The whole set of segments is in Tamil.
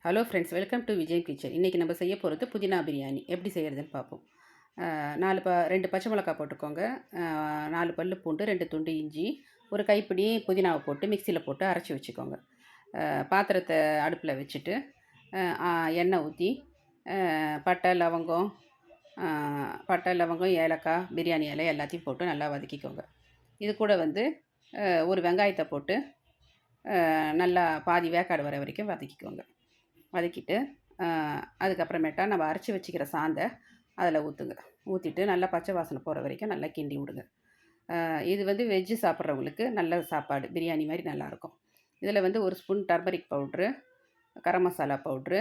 Hello friends, welcome to Vijay kitchen. இன்றைக்கி நம்ம செய்ய போகிறது புதினா பிரியாணி. எப்படி செய்கிறதுன்னு பார்ப்போம். 2 பச்சை மிளகாய் போட்டுக்கோங்க. 4 பல்லு பூண்டு, 2 துண்டு இஞ்சி, ஒரு கைப்பிடி புதினாவை போட்டு மிக்சியில் போட்டு அரைச்சி வச்சுக்கோங்க. பாத்திரத்தை அடுப்பில் வச்சுட்டு எண்ணெய் ஊற்றி பட்டை லவங்கம் ஏலக்காய், பிரியாணி இலை எல்லாத்தையும் போட்டு நல்லா வதக்கிக்கோங்க. இது கூட வந்து ஒரு வெங்காயத்தை போட்டு நல்லா பாதி வேக்காடு வர வரைக்கும் வதக்கிக்கோங்க. வதக்கிட்டு அதுக்கப்புறமேட்டா நம்ம அரைச்சி வச்சுக்கிற சாந்தை அதில் ஊற்றுங்க. ஊற்றிட்டு நல்லா பச்சை வாசனை போகிற வரைக்கும் நல்லா கிண்டி விடுங்க. இது வந்து வெஜ்ஜு சாப்பிட்றவங்களுக்கு நல்ல சாப்பாடு, பிரியாணி மாதிரி நல்லாயிருக்கும். இதில் வந்து ஒரு spoon turmeric powder, garam masala powder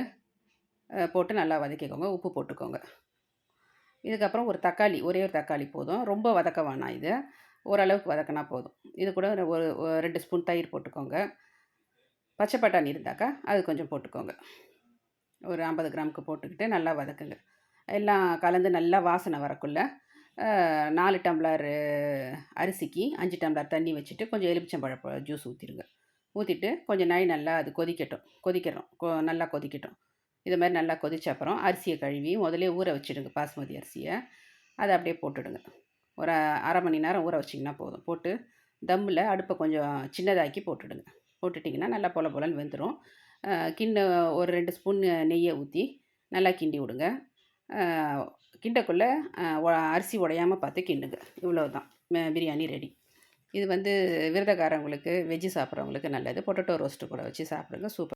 போட்டு நல்லா வதக்கிக்கோங்க. உப்பு போட்டுக்கோங்க. இதுக்கப்புறம் ஒரு தக்காளி, ஒரே ஒரு தக்காளி போதும். ரொம்ப வதக்க வேணாம். இது ஓரளவுக்கு வதக்கினா போதும். இது கூட ஒரு 2 ஸ்பூன் தயிர் போட்டுக்கோங்க. பச்சை பட்டாணி இருந்தாக்கா அது கொஞ்சம் போட்டுக்கோங்க. ஒரு 50 கிராமுக்கு போட்டுக்கிட்டு நல்லா வதக்குங்க. எல்லாம் கலந்து நல்லா வாசனை வரக்குள்ள 4 டம்ளர் அரிசிக்கு 5 டம்ளர் தண்ணி வச்சுட்டு கொஞ்சம் எலுமிச்சம்பழம் ஜூஸ் ஊற்றிடுங்க. ஊற்றிட்டு கொஞ்சம் நாள் நல்லா அது நல்லா கொதிக்கட்டும். இது மாதிரி நல்லா கொதிச்ச அப்புறம் அரிசியை கழுவி முதலே ஊற வச்சுடுங்க. பாஸ்மதி அரிசியை அதை அப்படியே போட்டுடுங்க. ஒரு அரை மணி நேரம் ஊற வச்சிங்கன்னா போதும். போட்டு தம்மில் அடுப்பை கொஞ்சம் சின்னதாக்கி போட்டுடுங்க. போட்டுட்டிங்கன்னா நல்லா பொல பொலன்னு வெந்துடும். ஒரு 2 ஸ்பூன் நெய்யை ஊற்றி நல்லா கிண்டி விடுங்க. கிண்டக்குள்ளே அரிசி உடையாமல் பார்த்து கிண்டுங்க. இவ்வளோ தான், பிரியாணி ரெடி. இது வந்து விரதக்காரங்களுக்கு, வெஜ்ஜு சாப்பிட்றவங்களுக்கு நல்லது. பொட்டேட்டோ ரோஸ்ட்டு கூட வச்சு சாப்பிடுங்க. சூப்பர்.